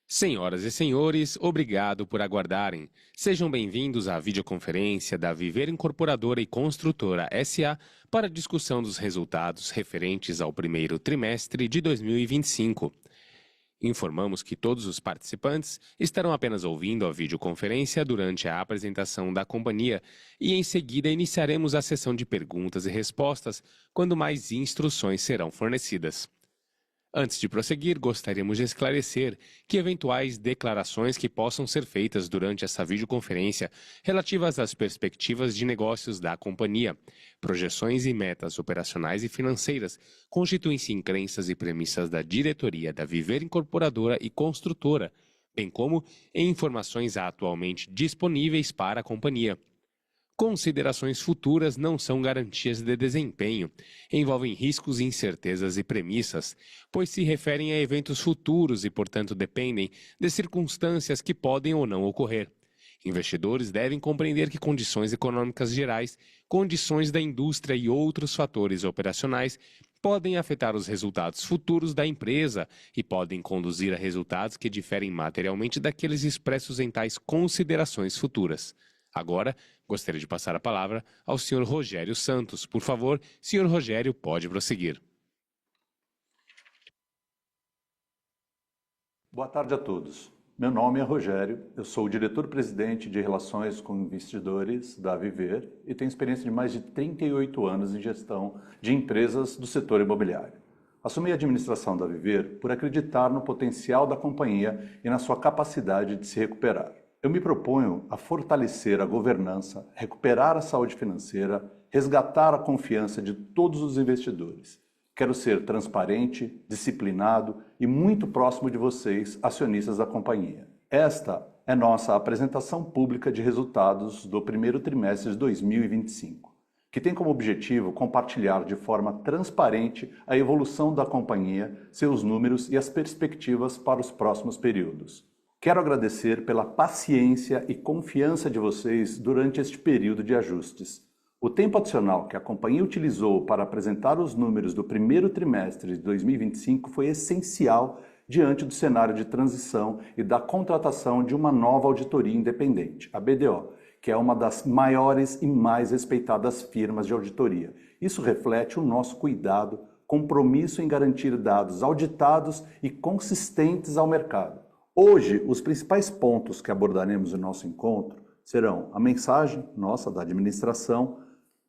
Senhoras e senhores, obrigado por aguardarem. Sejam bem-vindos à videoconferência da Viver Incorporadora e Construtora S.A. para a discussão dos resultados referentes ao primeiro trimestre de 2025. Informamos que todos os participantes estarão apenas ouvindo a videoconferência durante a apresentação da companhia e em seguida iniciaremos a sessão de perguntas e respostas quando mais instruções serão fornecidas. Antes de prosseguir, gostaríamos de esclarecer que eventuais declarações que possam ser feitas durante essa videoconferência relativas às perspectivas de negócios da companhia, projeções e metas operacionais e financeiras constituem-se em crenças e premissas da diretoria da Viver Incorporadora e Construtora, bem como em informações atualmente disponíveis para a companhia. Considerações futuras não são garantias de desempenho, envolvem riscos, incertezas e premissas, pois se referem a eventos futuros e, portanto, dependem de circunstâncias que podem ou não ocorrer. Investidores devem compreender que condições econômicas gerais, condições da indústria e outros fatores operacionais podem afetar os resultados futuros da empresa e podem conduzir a resultados que diferem materialmente daqueles expressos em tais considerações futuras. Agora, gostaria de passar a palavra ao Sr. Rogério Santos. Por favor, Sr. Rogério, pode prosseguir. Boa tarde a todos. Meu nome é Rogério, eu sou o diretor-presidente de Relações com Investidores da Viver e tenho experiência de mais de 38 anos em gestão de empresas do setor imobiliário. Assumi a administração da Viver por acreditar no potencial da companhia e na sua capacidade de se recuperar. Eu me proponho a fortalecer a governança, recuperar a saúde financeira, resgatar a confiança de todos os investidores. Quero ser transparente, disciplinado e muito próximo de vocês, acionistas da companhia. Esta é nossa apresentação pública de resultados do primeiro trimestre de 2025, que tem como objetivo compartilhar de forma transparente a evolução da companhia, seus números e as perspectivas para os próximos períodos. Quero agradecer pela paciência e confiança de vocês durante este período de ajustes. O tempo adicional que a companhia utilizou para apresentar os números do primeiro trimestre de 2025 foi essencial diante do cenário de transição e da contratação de uma nova auditoria independente, a BDO, que é uma das maiores e mais respeitadas firmas de auditoria. Isso reflete o nosso cuidado, compromisso em garantir dados auditados e consistentes ao mercado. Hoje, os principais pontos que abordaremos no nosso encontro serão a mensagem nossa da administração,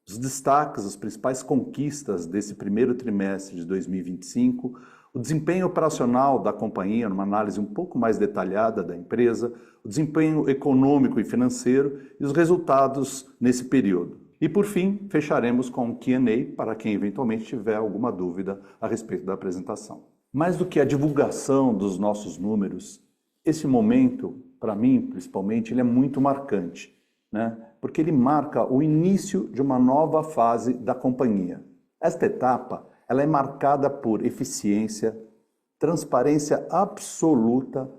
os destaques, as principais conquistas desse primeiro trimestre de 2025, o desempenho operacional da companhia, numa análise um pouco mais detalhada da empresa, o desempenho econômico e financeiro e os resultados nesse período. E, por fim, fecharemos com um Q&A para quem eventualmente tiver alguma dúvida a respeito da apresentação. Mais do que a divulgação dos nossos números, esse momento, para mim, principalmente, ele é muito marcante, né? Porque ele marca o início de uma nova fase da companhia. Esta etapa, ela é marcada por eficiência, transparência absoluta,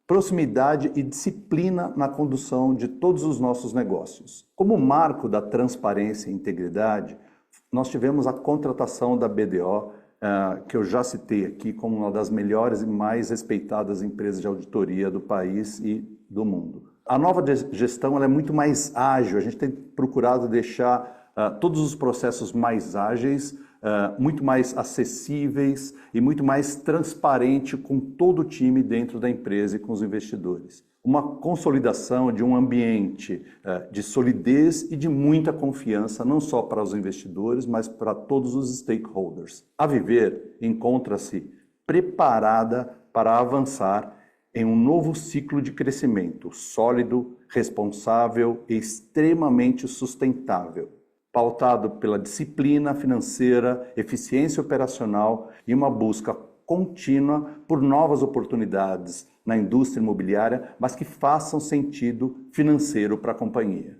proximidade e disciplina na condução de todos os nossos negócios. Como marco da transparência e integridade, nós tivemos a contratação da BDO, que eu já citei aqui como uma das melhores e mais respeitadas empresas de auditoria do país e do mundo. A nova gestão ela é muito mais ágil, a gente tem procurado deixar todos os processos mais ágeis, muito mais acessíveis e muito mais transparente com todo o time dentro da empresa e com os investidores. Uma consolidação de um ambiente de solidez e de muita confiança, não só para os investidores, mas para todos os stakeholders. A Viver encontra-se preparada para avançar em um novo ciclo de crescimento sólido, responsável e extremamente sustentável, pautado pela disciplina financeira, eficiência operacional e uma busca contínua por novas oportunidades na indústria imobiliária, mas que façam sentido financeiro para a companhia.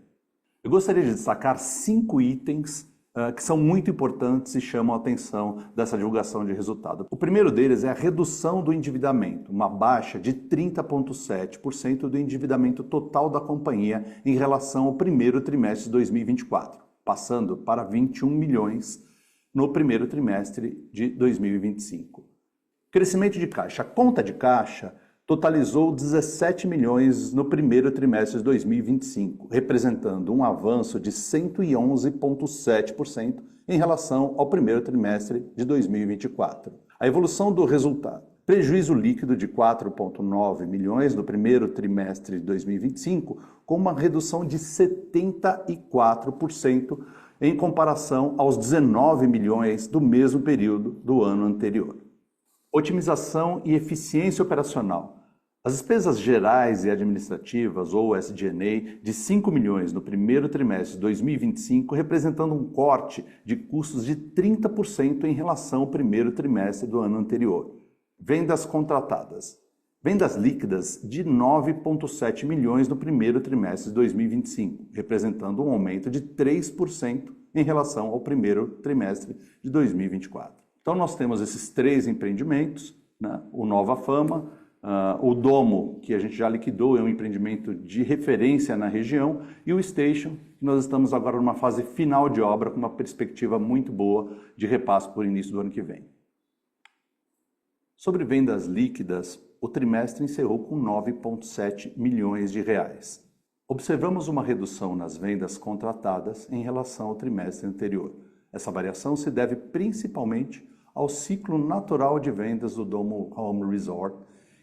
Eu gostaria de destacar 5 itens que são muito importantes e chamam a atenção dessa divulgação de resultado. O primeiro deles é a redução do endividamento, uma baixa de 30,7% do endividamento total da companhia em relação ao primeiro trimestre de 2024, passando para 21 milhões no primeiro trimestre de 2025. Crescimento de caixa. A conta de caixa totalizou 17 milhões no primeiro trimestre de 2025, representando um avanço de 111,7% em relação ao primeiro trimestre de 2024. A evolução do resultado. Prejuízo líquido de 4,9 milhões no primeiro trimestre de 2025, com uma redução de 74% em comparação aos 19 milhões do mesmo período do ano anterior. Otimização e eficiência operacional. As despesas gerais e administrativas, ou SG&A, de 5 milhões no primeiro trimestre de 2025, representando um corte de custos de 30% em relação ao primeiro trimestre do ano anterior. Vendas contratadas. Vendas líquidas de 9,7 milhões no primeiro trimestre de 2025, representando um aumento de 3% em relação ao primeiro trimestre de 2024. Então nós temos esses três empreendimentos, né? O Nova Fama, o Domo, que a gente já liquidou, é um empreendimento de referência na região, e o Station, que nós estamos agora numa fase final de obra com uma perspectiva muito boa de repasse por início do ano que vem. Sobre vendas líquidas, o trimestre encerrou com 9,7 milhões de reais. Observamos uma redução nas vendas contratadas em relação ao trimestre anterior. Essa variação se deve principalmente ao ciclo natural de vendas do Domo Home Resort,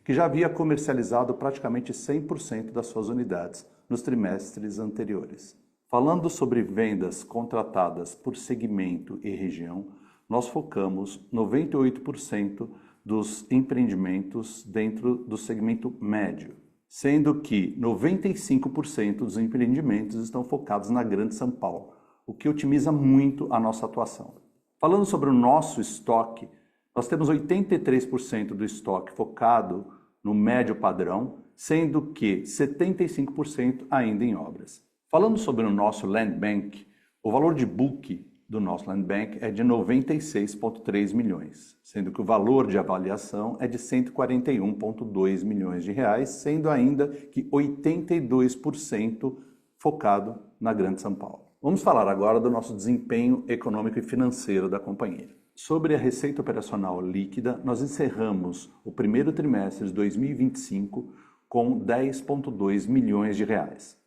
que já havia comercializado praticamente 100% das suas unidades nos trimestres anteriores. Falando sobre vendas contratadas por segmento e região, nós focamos 98% dos empreendimentos dentro do segmento médio, sendo que 95% dos empreendimentos estão focados na Grande São Paulo, o que otimiza muito a nossa atuação. Falando sobre o nosso estoque, nós temos 83% do estoque focado no médio padrão, sendo que 75% ainda em obras. Falando sobre o nosso Land Bank, o valor de book do nosso Land Bank é de 96,3 milhões, sendo que o valor de avaliação é de 141,2 milhões de reais, sendo ainda que 82% focado na Grande São Paulo. Vamos falar agora do nosso desempenho econômico e financeiro da companhia. Sobre a receita operacional líquida, nós encerramos o primeiro trimestre de 2025 com 10,2 milhões de reais.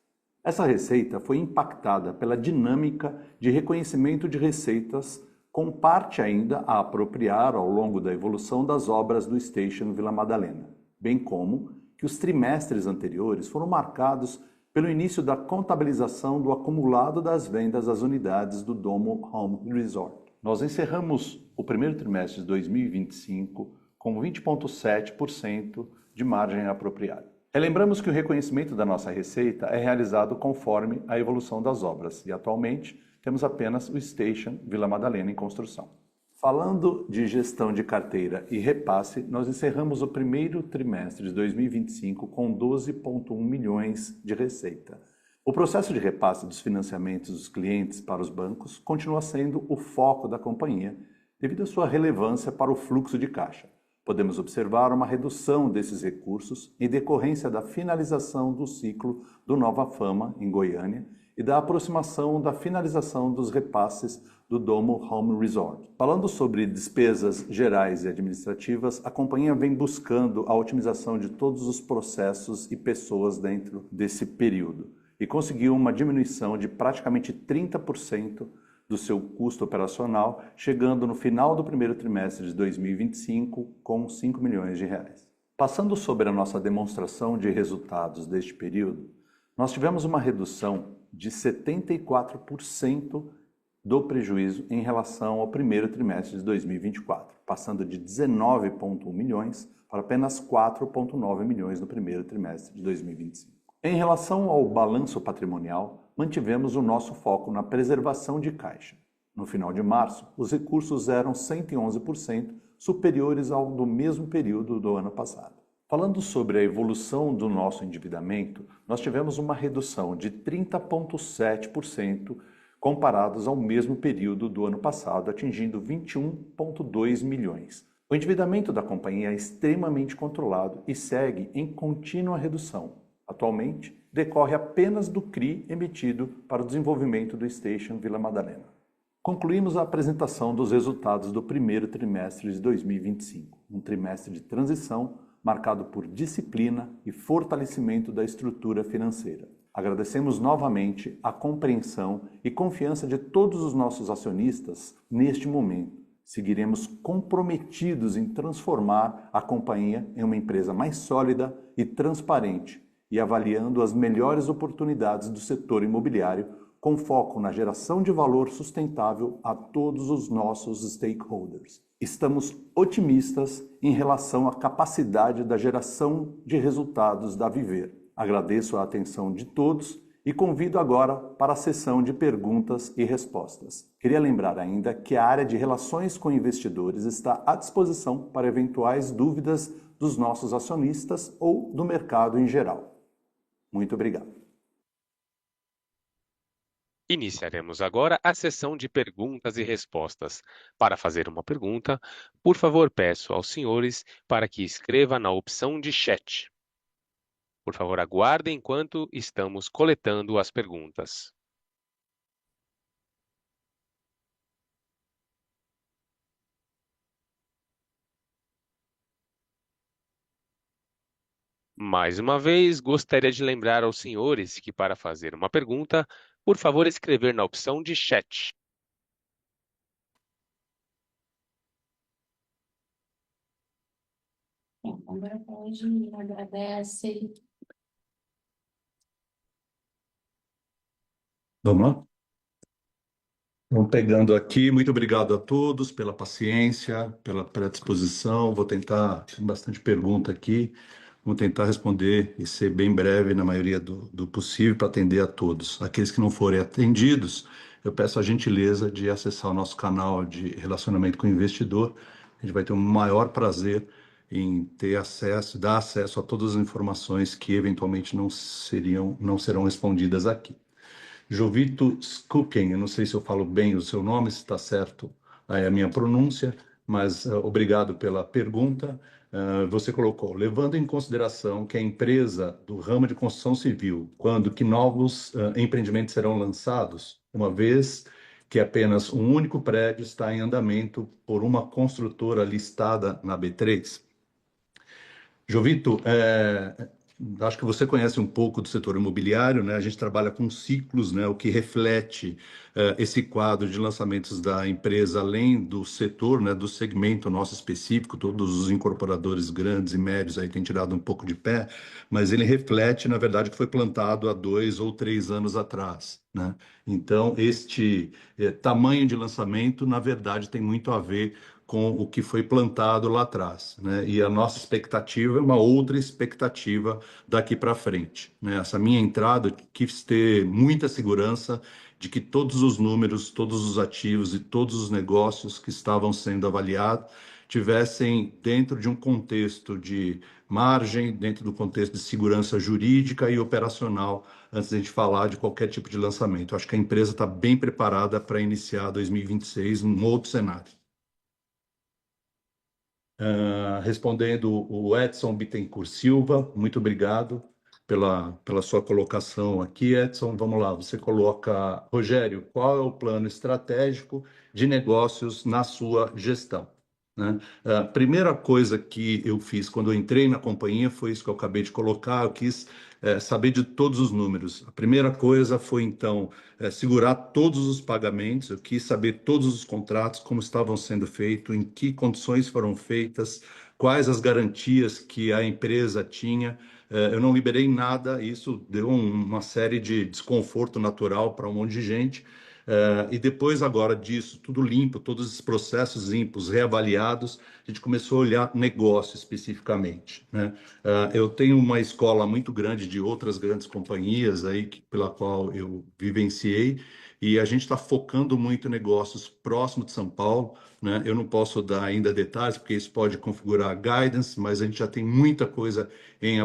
Essa receita foi impactada pela dinâmica de reconhecimento de receitas, com parte ainda a apropriar ao longo da evolução das obras do Station Vila Madalena, bem como que os trimestres anteriores foram marcados pelo início da contabilização do acumulado das vendas das unidades do Domo Home Resort. Nós encerramos o primeiro trimestre de 2025 com 20,7% de margem apropriada. Relembramos que o reconhecimento da nossa receita é realizado conforme a evolução das obras e atualmente temos apenas o Station Vila Madalena em construção. Falando de gestão de carteira e repasse, nós encerramos o primeiro trimestre de 2025 com 12,1 milhões de receita. O processo de repasse dos financiamentos dos clientes para os bancos continua sendo o foco da companhia devido à sua relevância para o fluxo de caixa. Podemos observar uma redução desses recursos em decorrência da finalização do ciclo do Nova Fama, em Goiânia, e da aproximação da finalização dos repasses do Domo Home Resort. Falando sobre despesas gerais e administrativas, a companhia vem buscando a otimização de todos os processos e pessoas dentro desse período e conseguiu uma diminuição de praticamente 30% do seu custo operacional, chegando no final do primeiro trimestre de 2025 com 5 milhões de reais. Passando sobre a nossa demonstração de resultados deste período, nós tivemos uma redução de 74% do prejuízo em relação ao primeiro trimestre de 2024, passando de 19,1 milhões para apenas 4,9 milhões no primeiro trimestre de 2025. Em relação ao balanço patrimonial, mantivemos o nosso foco na preservação de caixa. No final de março, os recursos eram 111% superiores ao do mesmo período do ano passado. Falando sobre a evolução do nosso endividamento, nós tivemos uma redução de 30,7% comparados ao mesmo período do ano passado, atingindo 21,2 milhões. O endividamento da companhia é extremamente controlado e segue em contínua redução. Atualmente, decorre apenas do CRI emitido para o desenvolvimento do Station Vila Madalena. Concluímos a apresentação dos resultados do primeiro trimestre de 2025, um trimestre de transição marcado por disciplina e fortalecimento da estrutura financeira. Agradecemos novamente a compreensão e confiança de todos os nossos acionistas neste momento. Seguiremos comprometidos em transformar a companhia em uma empresa mais sólida e transparente e avaliando as melhores oportunidades do setor imobiliário com foco na geração de valor sustentável a todos os nossos stakeholders. Estamos otimistas em relação à capacidade da geração de resultados da Viver. Agradeço a atenção de todos e convido agora para a sessão de perguntas e respostas. Queria lembrar ainda que a área de relações com investidores está à disposição para eventuais dúvidas dos nossos acionistas ou do mercado em geral. Muito obrigado. Iniciaremos agora a sessão de perguntas e respostas. Para fazer uma pergunta, por favor, peço aos senhores para que escreva na opção de chat. Por favor, aguardem enquanto estamos coletando as perguntas. Mais uma vez, gostaria de lembrar aos senhores que, para fazer uma pergunta, por favor, escrever na opção de chat. Agora pode, agradece. Vamos lá? Vamos pegando aqui. Muito obrigado a todos pela paciência, pela predisposição. Vou tentar, tem bastante pergunta aqui. Vou tentar responder e ser bem breve na maioria do possível para atender a todos. Aqueles que não forem atendidos, eu peço a gentileza de acessar o nosso canal de relacionamento com o investidor. A gente vai ter um maior prazer em ter acesso, dar acesso a todas as informações que eventualmente não serão respondidas aqui. Jovito Skuken, eu não sei se eu falo bem o seu nome, se está certo aí a minha pronúncia, mas obrigado pela pergunta. Você colocou, levando em consideração que a empresa do ramo de construção civil, quando que novos empreendimentos serão lançados, uma vez que apenas um único prédio está em andamento por uma construtora listada na B3? Jovito, acho que você conhece um pouco do setor imobiliário, né? A gente trabalha com ciclos, né? O que reflete esse quadro de lançamentos da empresa, além do setor, né? Do segmento nosso específico, todos os incorporadores grandes e médios aí têm tirado um pouco de pé, mas ele reflete, na verdade, o que foi plantado há 2 ou 3 anos atrás, né? Então, este tamanho de lançamento, na verdade, tem muito a ver com o que foi plantado lá atrás, né? E a nossa expectativa é uma outra expectativa daqui para frente, né? Essa minha entrada, eu quis ter muita segurança de que todos os números, todos os ativos e todos os negócios que estavam sendo avaliados tivessem dentro de um contexto de margem, dentro do contexto de segurança jurídica e operacional, antes de a gente falar de qualquer tipo de lançamento. Acho que a empresa está bem preparada para iniciar 2026 num outro cenário. Respondendo o Edson Bittencourt Silva, muito obrigado pela sua colocação aqui, Edson. Vamos lá, você coloca, Rogério, qual é o plano estratégico de negócios na sua gestão? Né? A primeira coisa que eu fiz quando eu entrei na companhia foi isso que eu acabei de colocar, eu quis saber de todos os números. A primeira coisa foi, então, segurar todos os pagamentos, eu quis saber todos os contratos, como estavam sendo feitos, em que condições foram feitas, quais as garantias que a empresa tinha. Eu não liberei nada, isso deu uma série de desconforto natural para um monte de gente. E depois agora disso, tudo limpo, todos esses processos limpos, reavaliados, a gente começou a olhar negócio especificamente, né? Eu tenho uma escola muito grande de outras grandes companhias aí pela qual eu vivenciei e a gente está focando muito em negócios próximos de São Paulo, né? Eu não posso dar ainda detalhes porque isso pode configurar guidance, mas a gente já tem muita coisa em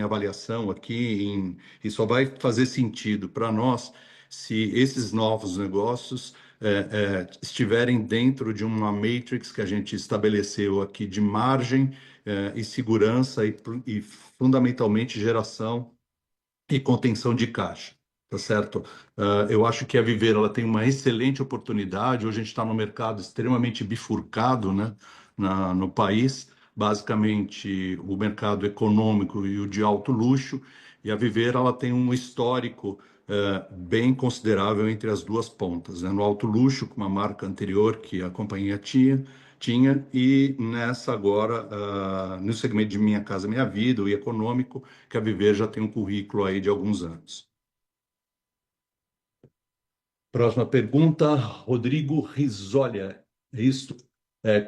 avaliação aqui e só vai fazer sentido para nós se esses novos negócios estiverem dentro de uma matrix que a gente estabeleceu aqui de margem e segurança e fundamentalmente geração e contenção de caixa, tá certo? Eu acho que a Viver ela tem uma excelente oportunidade. Hoje a gente está no mercado extremamente bifurcado, né, no país. basicamente o mercado econômico e o de alto luxo, e a Viver ela tem um histórico bem considerável entre as duas pontas, né? No alto luxo, com uma marca anterior que a companhia tinha, e nessa agora, no segmento de Minha Casa Minha Vida, o econômico, que a Viver já tem um currículo aí de alguns anos. Próxima pergunta, Rodrigo Risolha. É isso?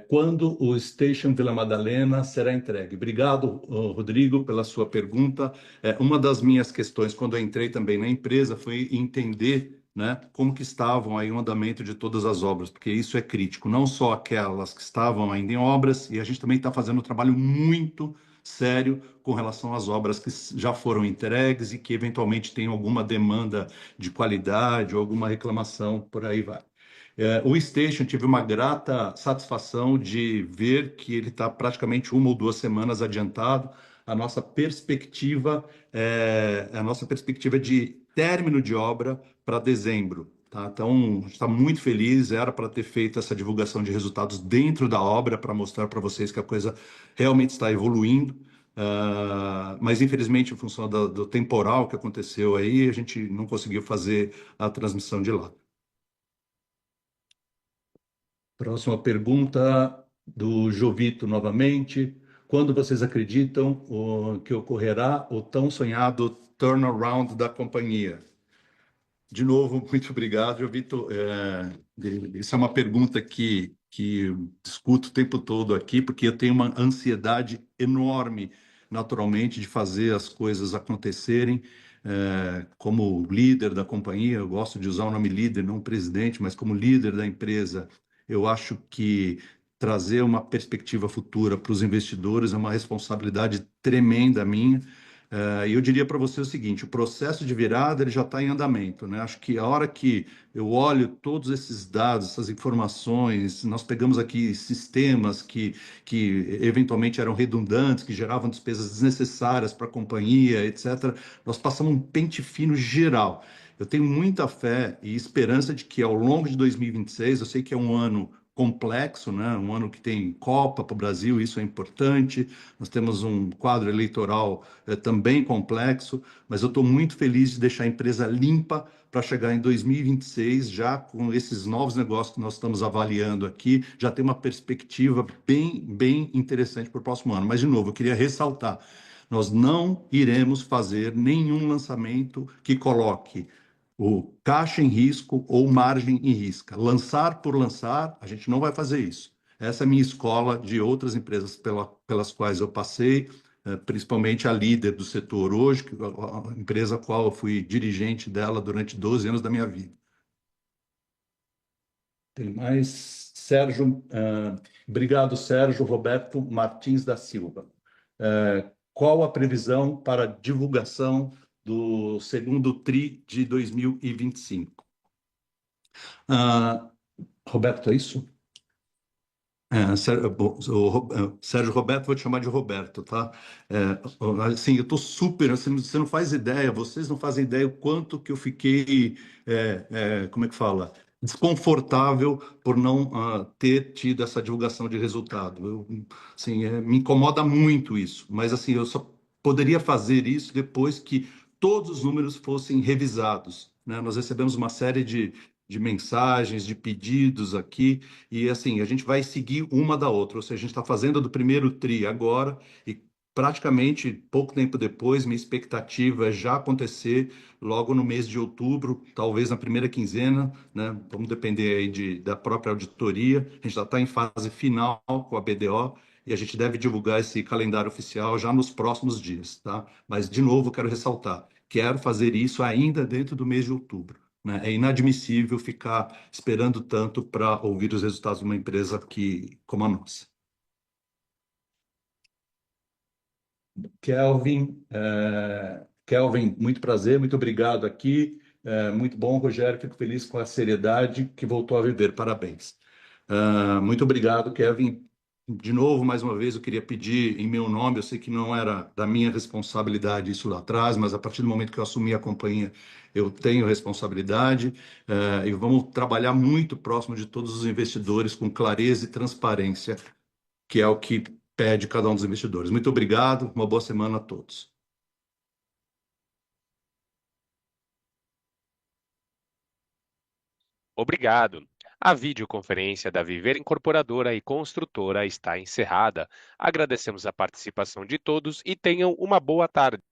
Quando o Station Vila Madalena será entregue? Obrigado, Rodrigo, pela sua pergunta. Uma das minhas questões, quando eu entrei também na empresa, foi entender, né, como que estavam aí o andamento de todas as obras, porque isso é crítico, não só aquelas que estavam ainda em obras, e a gente também está fazendo um trabalho muito sério com relação às obras que já foram entregues e que eventualmente têm alguma demanda de qualidade ou alguma reclamação, por aí vai. O Station tive uma grata satisfação de ver que ele está praticamente 1 ou 2 semanas adiantado. A nossa perspectiva é de término de obra para dezembro. Tá? Então, a gente está muito feliz. Era para ter feito essa divulgação de resultados dentro da obra para mostrar para vocês que a coisa realmente está evoluindo. Mas infelizmente, em função do temporal que aconteceu aí, a gente não conseguiu fazer a transmissão de lá. Próxima pergunta do Jovito novamente. Quando vocês acreditam que ocorrerá o tão sonhado turnaround da companhia? De novo, muito obrigado, Jovito. Isso é uma pergunta que eu discuto o tempo todo aqui, porque eu tenho uma ansiedade enorme, naturalmente, de fazer as coisas acontecerem. Como líder da companhia, eu gosto de usar o nome líder, não presidente, mas como líder da empresa, eu acho que trazer uma perspectiva futura para os investidores é uma responsabilidade tremenda minha. E eu diria para você o seguinte: o processo de virada ele já está em andamento, né? Acho que a hora que eu olho todos esses dados, essas informações, nós pegamos aqui sistemas que eventualmente eram redundantes, que geravam despesas desnecessárias para a companhia, etc. Nós passamos um pente fino geral. Eu tenho muita fé e esperança de que ao longo de 2026, eu sei que é um ano complexo, né? Um ano que tem Copa para o Brasil, isso é importante. Nós temos um quadro eleitoral também complexo, mas eu estou muito feliz de deixar a empresa limpa para chegar em 2026, já com esses novos negócios que nós estamos avaliando aqui, já tem uma perspectiva bem interessante para o próximo ano. Mas, de novo, eu queria ressaltar, nós não iremos fazer nenhum lançamento que coloque o caixa em risco ou margem em risco. Lançar por lançar, a gente não vai fazer isso. Essa é a minha escola de outras empresas pelas quais eu passei, principalmente a líder do setor hoje, a empresa a qual eu fui dirigente dela durante 12 anos da minha vida. Tem mais? Sérgio, obrigado, Sérgio Roberto Martins da Silva. Qual a previsão para divulgação do segundo TRI de 2025? Roberto, é isso? Sérgio Roberto, vou te chamar de Roberto, tá? Assim, eu tô super, assim, você não faz ideia, vocês não fazem ideia o quanto que eu fiquei, como é que fala? Desconfortável por não ter tido essa divulgação de resultado. Assim, me incomoda muito isso, mas assim, eu só poderia fazer isso depois que todos os números fossem revisados, né? Nós recebemos uma série de mensagens, de pedidos aqui, e assim, a gente vai seguir uma da outra, ou seja, a gente está fazendo a do primeiro TRI agora, e praticamente pouco tempo depois, minha expectativa é já acontecer logo no mês de outubro, talvez na primeira quinzena, né? Vamos depender aí da própria auditoria. A gente já está em fase final com a BDO, e a gente deve divulgar esse calendário oficial já nos próximos dias, tá? Mas, de novo, quero ressaltar, quero fazer isso ainda dentro do mês de outubro, né? É inadmissível ficar esperando tanto para ouvir os resultados de uma empresa como a nossa. Kelvin, muito prazer, muito obrigado aqui. Muito bom, Rogério. Fico feliz com a seriedade que voltou a viver. Parabéns. Muito obrigado, Kevin. De novo, mais uma vez, eu queria pedir em meu nome. Eu sei que não era da minha responsabilidade isso lá atrás, mas a partir do momento que eu assumi a companhia, eu tenho responsabilidade. E vamos trabalhar muito próximo de todos os investidores com clareza e transparência, que é o que pede cada um dos investidores. Muito obrigado, uma boa semana a todos. Obrigado. A videoconferência da Viver Incorporadora e Construtora está encerrada. Agradecemos a participação de todos e tenham uma boa tarde.